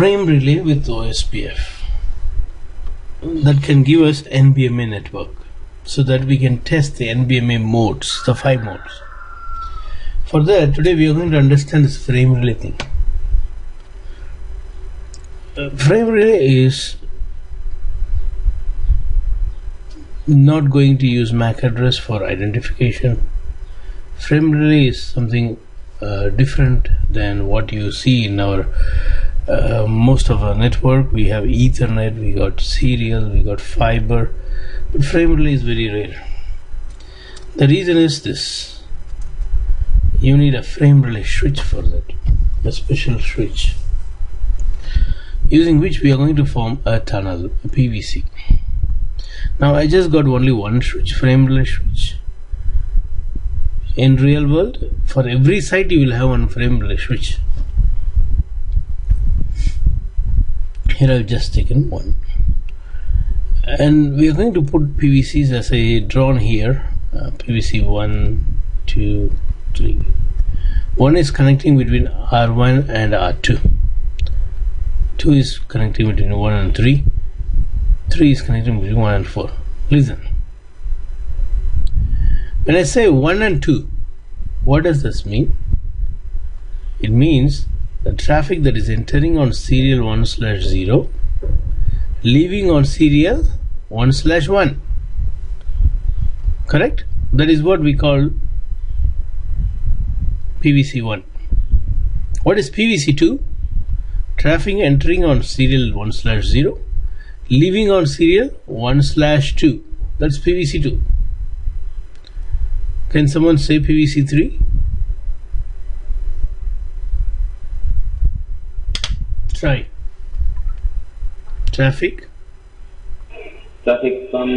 frame relay with OSPF that can give us NBMA network so that we can test the NBMA modes, the 5 modes. For that, today we are going to understand this frame relay thing. Frame relay is not going to use MAC address for identification. Frame relay is something different than what you see in our most of our network. We have Ethernet, we got serial, we got fiber, but frame relay is very rare. The reason is this: you need a frame relay switch for that, a special switch, using which we are going to form a tunnel, a PVC. Now I just got only one switch, frame relay switch. In real world, for every site you will have one frame relay switch. Here I have just taken one, and we are going to put PVCs as I drawn here. PVC 1, 2, 3. One is connecting between R1 and R2. 2 is connecting between 1 and 3. 3 is connecting between 1 and 4. Listen. When I say 1 and 2, what does this mean? It means the traffic that is entering on serial 1/0, leaving on serial 1/1. Correct? That is what we call PVC1. What is PVC2? Traffic entering on serial 1/0, leaving on serial 1/2. That's PVC2. Can someone say PVC3? Try. Traffic from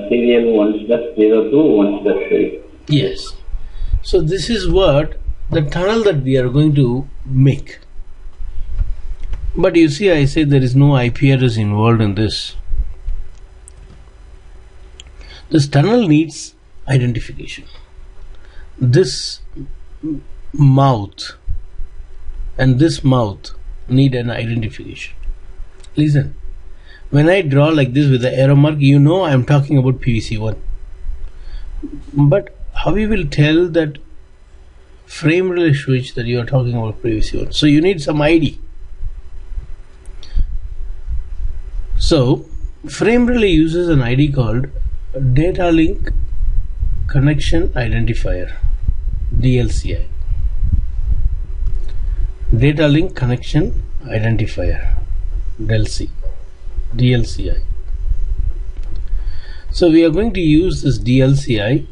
serial 1/0 to 1/3. Yes. So this is what the tunnel that we are going to make. But you see, I say there is no IP address involved in this. This tunnel needs identification. This mouth and this mouth need an identification. Listen, when I draw like this with the arrow mark, you know I am talking about PVC1. But how you will tell that frame relay switch that you are talking about PVC1? So you need some ID. So frame relay uses an ID called Data Link Connection Identifier, DLCI. Data Link Connection Identifier, DLCI. So we are going to use this DLCI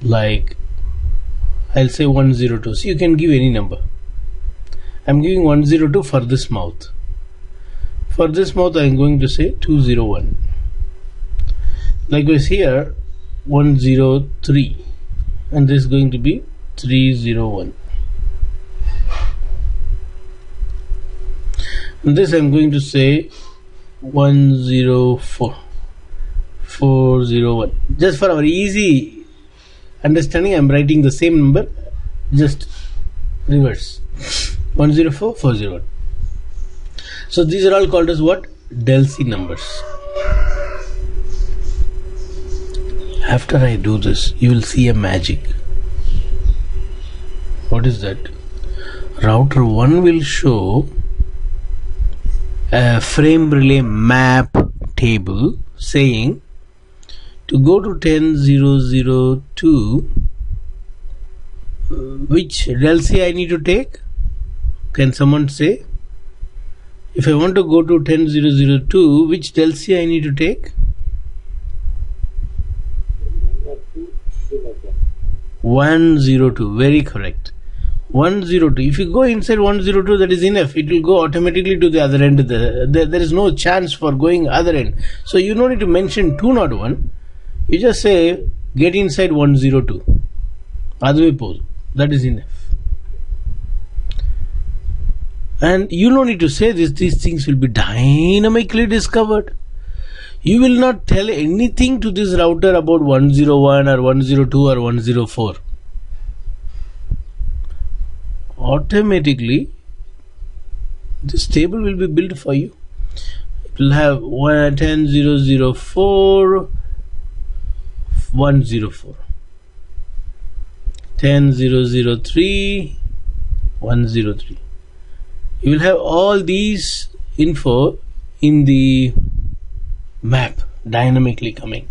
like, I'll say 102. So you can give any number. I'm giving 102 for this mouth. For this mouth I am going to say 201. Likewise here 103, and this is going to be 301. And this I am going to say 104, 401. Just for our easy understanding, I am writing the same number, just reverse. 104, 401. So these are all called as what? DLC numbers. After I do this, you will see a magic. What is that? Router 1 will show a frame relay map table saying to go to 10.0.0.2, which DLC I need to take? Can someone say? If I want to go to 10.0.0.2, which DLC I need to take? 102. Very correct. 102. If you go inside 102, that is enough. It will go automatically to the other end. There is no chance for going other end. So you don't need to mention 201. You just say get inside 102. Other way pose. That is enough. And you don't need to say this. These things will be dynamically discovered. You will not tell anything to this router about 101 or 102 or 104. Automatically This table will be built for you. It will have 10.0.0.4 104, 10.0.0.3 103. You will have all these info in the map dynamically coming.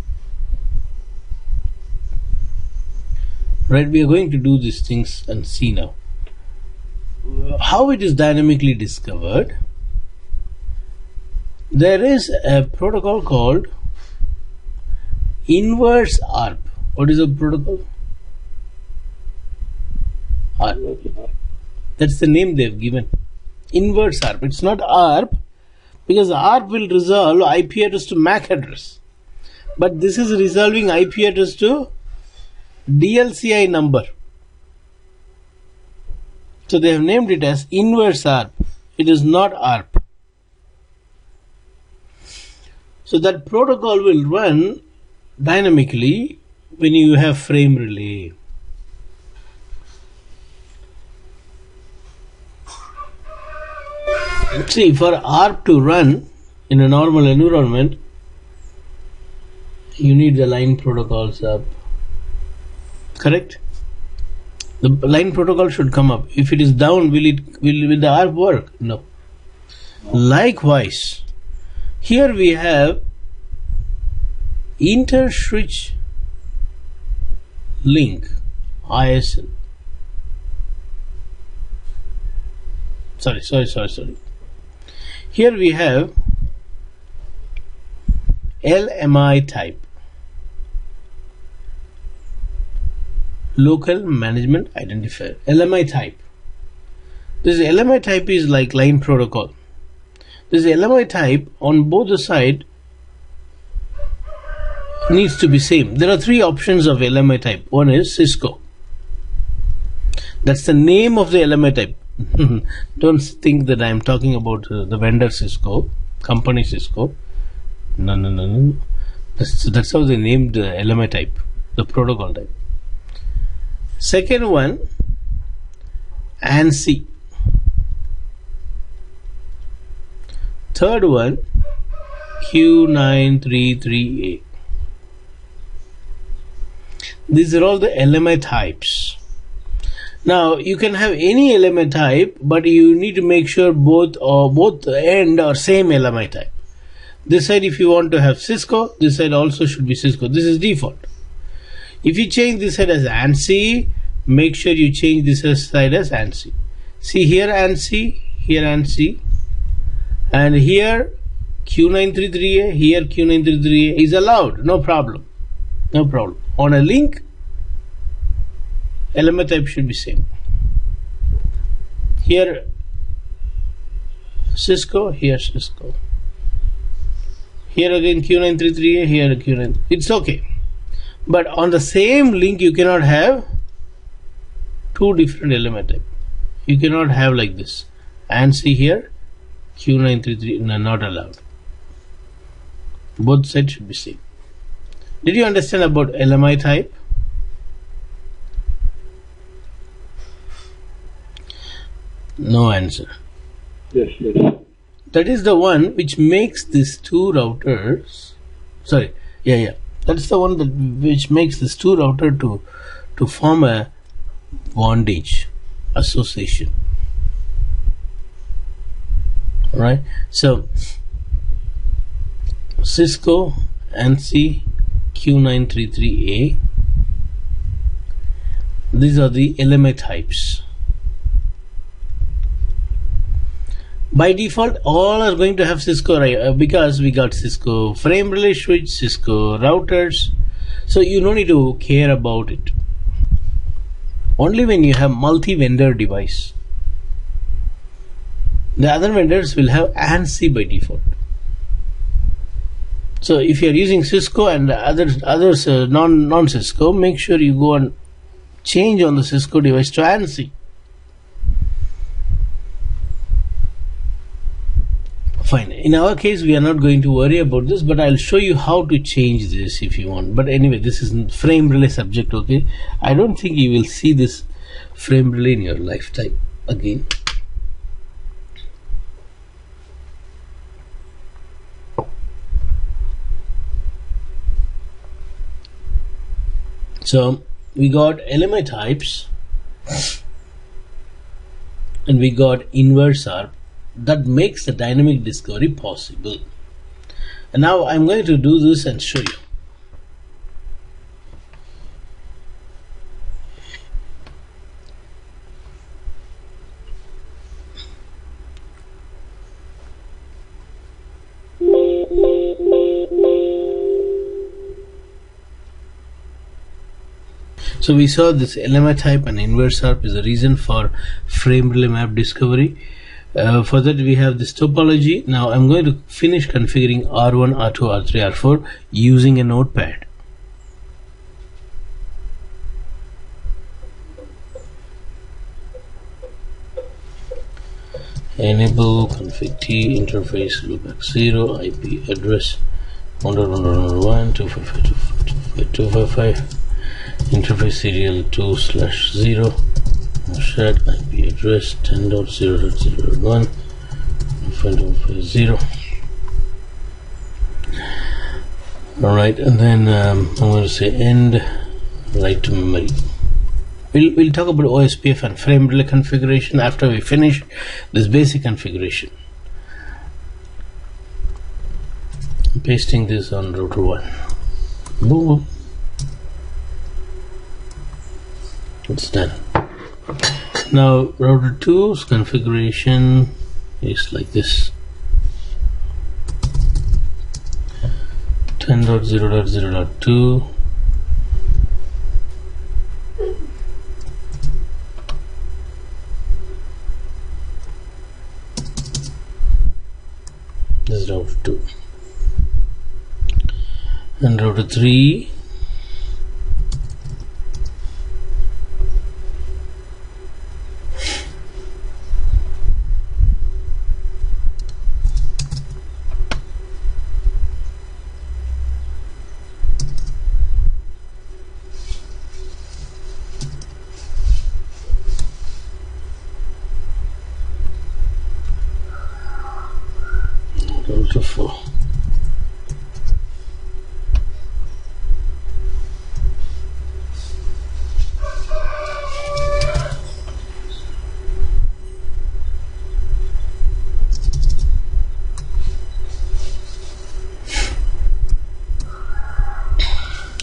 Right, we are going to do these things and see now how it is dynamically discovered. There is a protocol called inverse ARP. What is a protocol? ARP. That's the name they've given. Inverse ARP. It's not ARP because ARP will resolve IP address to MAC address. But this is resolving IP address to DLCI number. So they have named it as inverse ARP. It is not ARP. So that protocol will run dynamically when you have frame relay. See, for ARP to run in a normal environment, you need the line protocols up. Correct? The line protocol should come up. If it is down, will the ARP work? No. Likewise, here we have inter-switch link, ISL. Sorry. Here we have LMI type, local management identifier. LMI type. This LMI type is like line protocol. This LMI type on both the side needs to be same. There are three options of LMI type. One is Cisco. That's the name of the LMI type. Don't think that I am talking about the vendor Cisco, company Cisco. No. That's how they named the LMI type, the protocol type. Second one, ANSI. Third one, Q933A. These are all the LMI types. Now you can have any LMI type, but you need to make sure both end are same LMI type. This side, if you want to have Cisco, this side also should be Cisco. This is default. If you change this side as ANSI, make sure you change this side as ANSI. See here ANSI, here ANSI, and here Q933A, here Q933A is allowed. No problem. On a link, LMI type should be same. Here Cisco, here Cisco. Here again Q933A, here Q9. It's okay. But on the same link you cannot have two different LMI type. You cannot have like this. ANSI here, Q933, no, not allowed. Both sides should be same. Did you understand about LMI type? No answer. Yes. That is the one which makes these two routers. Sorry, yeah. That's the one which makes this two router to form a bondage association. Right. So Cisco, ANSI, Q933A. These are the LMI types. By default, all are going to have Cisco, right? Because we got Cisco frame relay switch, Cisco routers. So you don't need to care about it. Only when you have multi-vendor device. The other vendors will have ANSI by default. So if you are using Cisco and others non-Cisco, make sure you go and change on the Cisco device to ANSI. Fine. In our case, we are not going to worry about this, but I'll show you how to change this if you want. But anyway, this is frame relay subject, okay? I don't think you will see this frame relay in your lifetime again. So we got LMI types and we got inverse ARP that makes the dynamic discovery possible. And now I'm going to do this and show you. So we saw this LMI type and inverse ARP is the reason for frame relay map discovery. For that we have this topology. Now I'm going to finish configuring R1, R2, R3, R4 using a notepad. Enable config T interface loopback 0 IP address 1.1.1 255 interface serial 2/0 shared IP address 10.0.0.1 5.0. Alright, and then I'm going to say end write to memory. We'll talk about OSPF and frame relay configuration after we finish this basic configuration. I'm pasting this on router 1. Boom, boom. It's done. Now router 2's configuration is like this. 10.0.0.2 this is router 2 and router 3 router 4.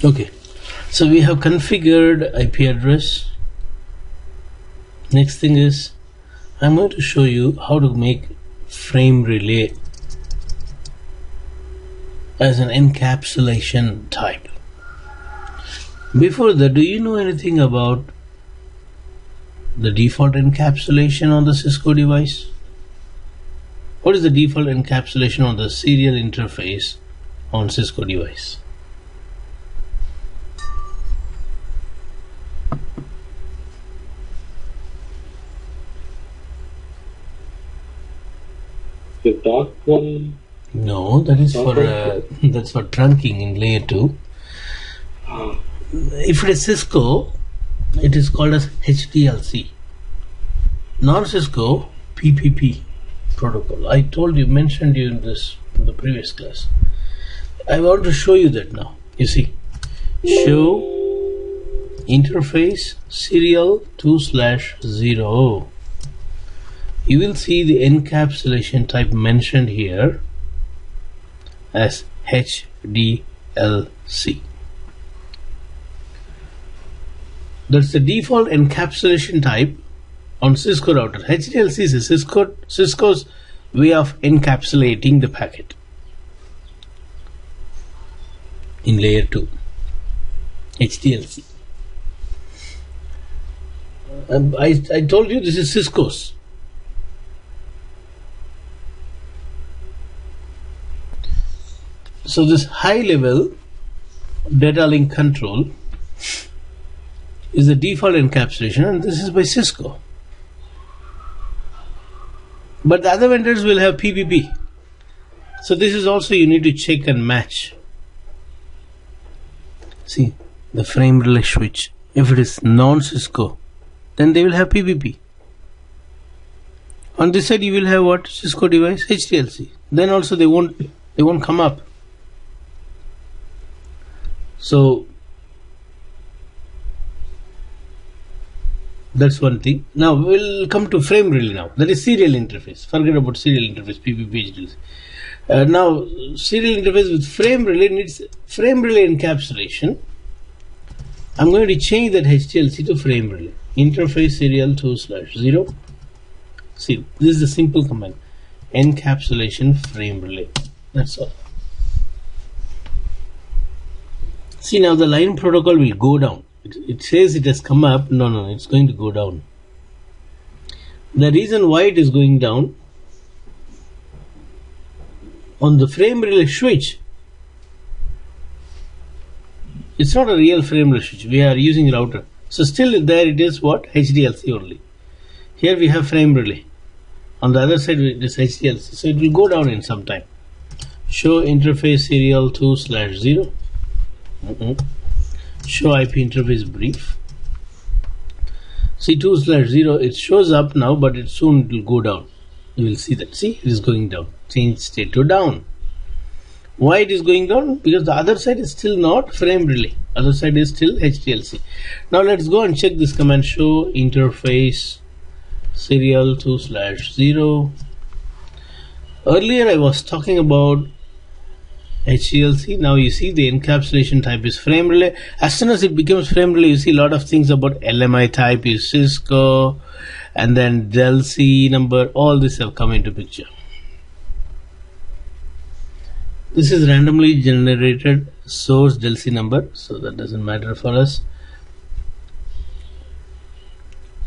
Okay, so we have configured IP address. Next thing is I'm going to show you how to make frame relay as an encapsulation type. Before that, do you know anything about the default encapsulation on the Cisco device? What is the default encapsulation on the serial interface on Cisco device? The dark one. No, that is for that's for trunking in layer 2. If it is Cisco, it is called as HDLC. Non-Cisco, PPP protocol. I mentioned you in the previous class. I want to show you that now. You see, show interface serial 2/0. You will see the encapsulation type mentioned here as HDLC. That's the default encapsulation type on Cisco router. HDLC is Cisco's way of encapsulating the packet in layer 2. HDLC. I told you this is Cisco's. So this high level data link control is the default encapsulation, and this is by Cisco. But the other vendors will have PPP. So this is also you need to check and match. See the frame relay switch. If it is non-Cisco, then they will have PPP. On this side you will have what? Cisco device, HDLC. Then also they won't come up. So That's one thing. Now we'll come to frame relay now. That is serial interface. Forget about serial interface, PPPH. Now serial interface with frame relay needs frame relay encapsulation. I'm going to change that HTLC to frame relay. Interface serial 2/0. See, this is the simple command. Encapsulation frame relay. That's all. See, now the line protocol will go down. It says it has come up. No, it's going to go down. The reason why it is going down, on the frame relay switch, it's not a real frame relay switch. We are using router. So still there it is what? HDLC only. Here we have frame relay. On the other side it is HDLC. So it will go down in some time. Show interface serial 2/0. Show IP interface brief. See 2/0, it shows up now, but soon it will go down. You will see that. See, it is going down. Change state to down. Why it is going down? Because the other side is still not frame relay. Other side is still HDLC. Now let's go and check this command. Show interface serial 2/0. Earlier I was talking about HDLC. Now you see the encapsulation type is frame relay. As soon as it becomes frame relay, you see a lot of things about LMI type is Cisco, and then Del C number. All this have come into picture. This is randomly generated source Del C number, so that doesn't matter for us.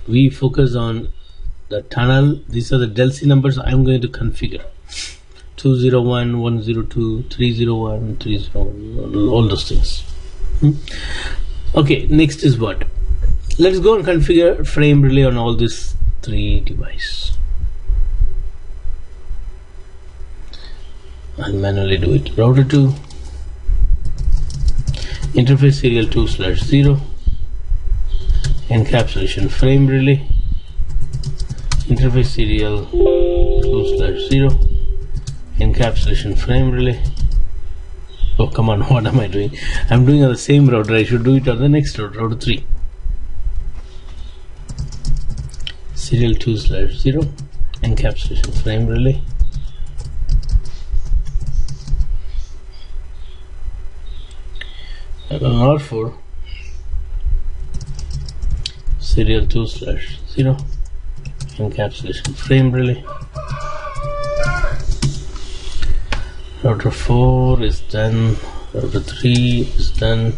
We focus on the tunnel. These are the Del C numbers I'm going to configure. 201, 102, 301, 301, all those things. Okay, next is what? Let's go and configure frame relay on all these three devices. I'll manually do it. Router 2, interface serial 2/0, encapsulation frame relay, interface serial 2/0, encapsulation frame relay. Oh, come on, what am I doing? I'm doing on the same router. I should do it on the next router, router 3. Serial 2/0, encapsulation frame relay. And on R4, serial 2/0, encapsulation frame relay. Router 4 is done, router 3 is done,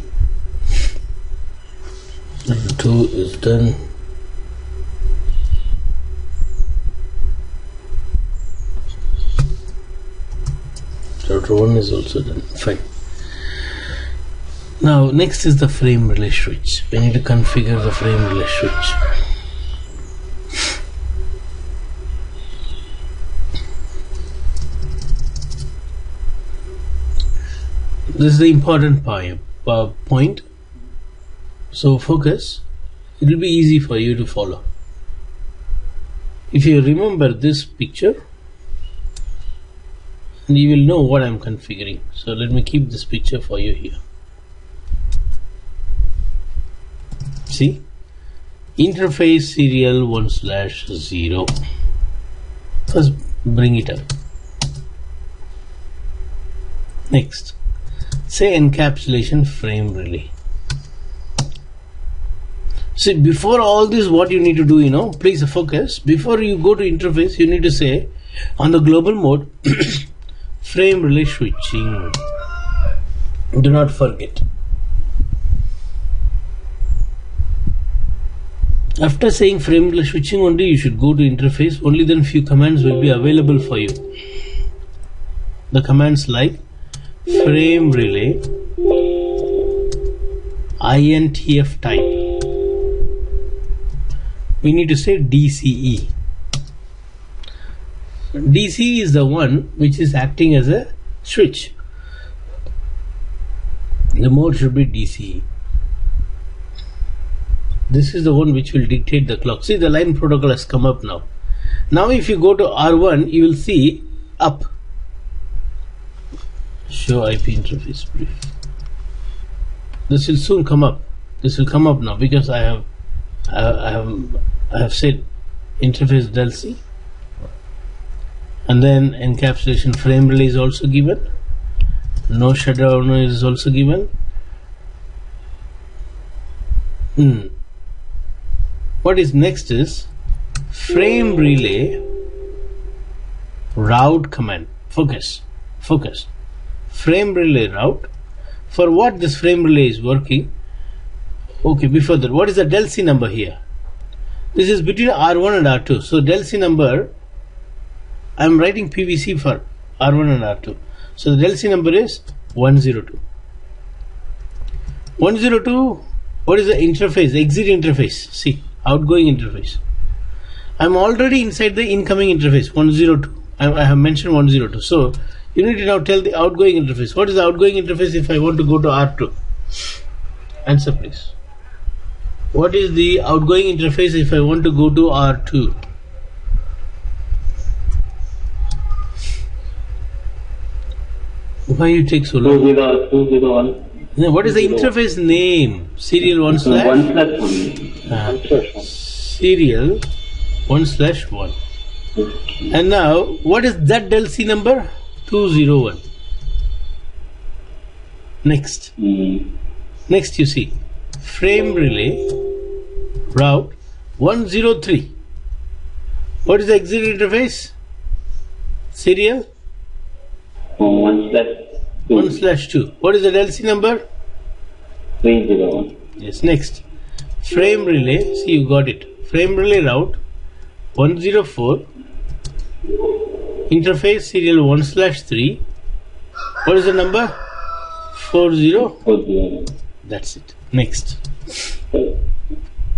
router 2 is done. Router 1 is also done. Fine. Now next is the frame relay switch. We need to configure the frame relay switch. This is the important point. So focus. It will be easy for you to follow. If you remember this picture, and you will know what I am configuring. So let me keep this picture for you here. See, interface serial 1/0. First bring it up. Next, say encapsulation frame relay. See, before all this, what you need to do, please focus. Before you go to interface, you need to say on the global mode frame relay switching. Do not forget. After saying frame relay switching only, you should go to interface. Only then few commands will be available for you. The commands like frame relay INTF type. We need to say DCE. DC is the one which is acting as a switch. The mode should be DCE. This is the one which will dictate the clock. See, the line protocol has come up now. Now if you go to R1, you will see up. Show IP interface brief. This will soon come up. This will come up now because I have I have said interface del C, and then encapsulation frame relay is also given. No shutdown is also given. What is next is frame relay route command. Focus. Frame relay route. For what this frame relay is working? Okay, before that, what is the del C number here? This is between R1 and R2. So del C number, I am writing PVC for R1 and R2. So the del C number is 102. 102, what is the interface? Exit interface. See, outgoing interface. I am already inside the incoming interface, 102. I have mentioned 102. So you need to now tell the outgoing interface. What is the outgoing interface if I want to go to R2? Answer please. What is the outgoing interface if I want to go to R2? Why you take so long? 201. What is the interface name? Serial 1 slash? 1/1. Serial 1/1. And now, what is that del C number? 201. Next. Next you see, frame relay route 103. What is the exit interface? Serial 1/2. What is the del C number? 301. Yes, next. Frame relay, see you got it. Frame relay route 104. Interface serial 1/3. What is the number? 40. 40. That's it. Next. So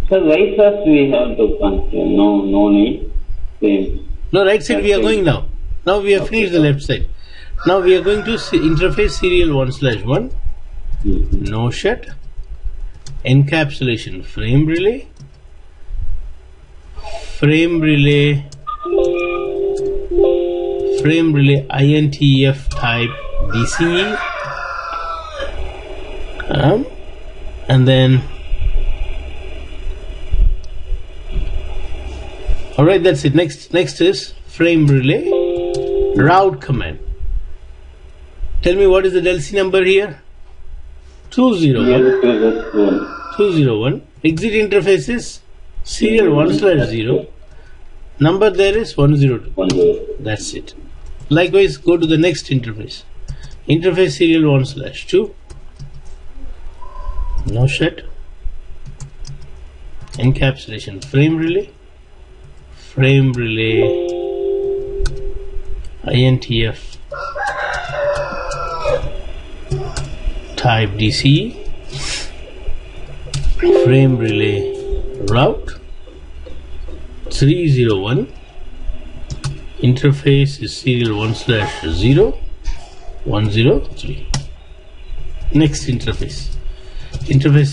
right first we have to consider. No need. Same. No, right side we are going now. Now we have finished the left side. Now we are going to interface serial 1/1. No shut. Encapsulation frame relay. Frame relay INTF type DCE. And then alright, that's it. Next is frame relay route command. Tell me what is the del C number here? 201. 201. Exit interface is serial 1/0. Number there is 102. That's it. Likewise, go to the next interface. Interface serial 1/2. No shut. Encapsulation frame relay INTF type DCE. Frame relay route 301. Interface is serial 1/0 103. Next interface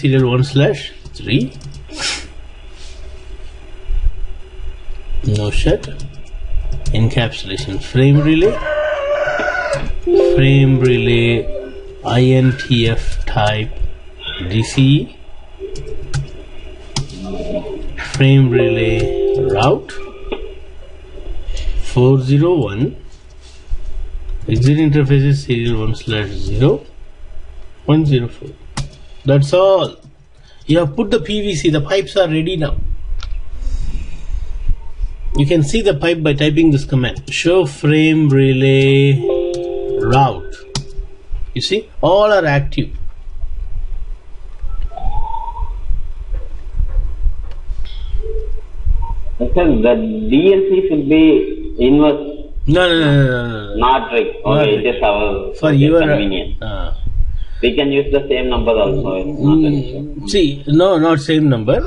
serial 1/3. No shut. Encapsulation frame relay INTF type DCE. Frame relay route 401. Exit interface is serial 1/0 104. That's all. You have put the PVC. The pipes are ready now. You can see the pipe by typing this command. Show frame relay route. You see, all are active. The DLC should be inverse. No. Not right. Okay, just our for your convenience. We can use the same number also. It's not an issue. See, no, not same number.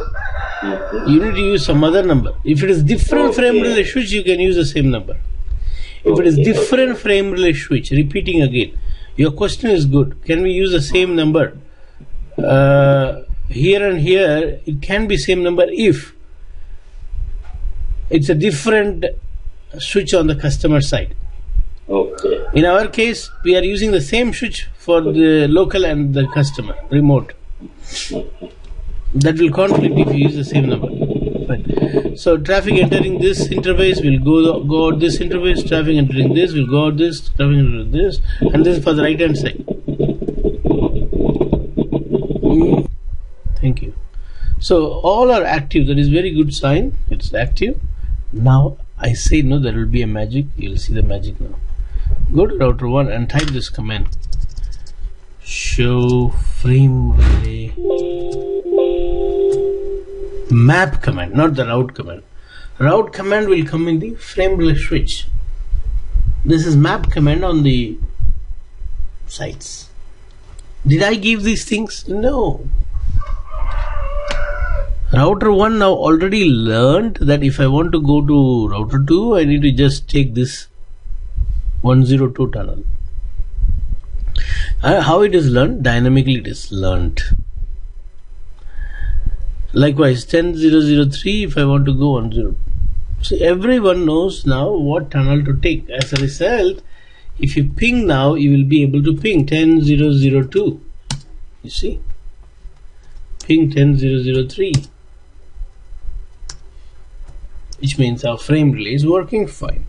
Okay. You need to use some other number. If it is different frame relay switch, you can use the same number. If it is different frame relay switch, repeating again, your question is good. Can we use the same number? Here and here, it can be same number if it's a different switch on the customer side. Okay. In our case, we are using the same switch for the local and the customer remote. That will conflict if you use the same number. Right. So traffic entering this interface will go out this interface, traffic entering this will go out this, traffic entering this, and this is for the right hand side. Thank you. So all are active. That is very good sign. It's active. Now I say no, there will be a magic. You'll see the magic now. Go to router 1 and type this command. Show frame relay map command, not the route command. Route command will come in the frame relay switch. This is map command on the sites. Did I give these things? No. Router 1 now already learned that if I want to go to router 2, I need to just take this 102 tunnel. How it is learned? Dynamically it is learned. Likewise 10003, if I want to go 10. So everyone knows now what tunnel to take. As a result, if you ping now, you will be able to ping 10002. You see? Ping 10003. Which means our frame relay is working fine.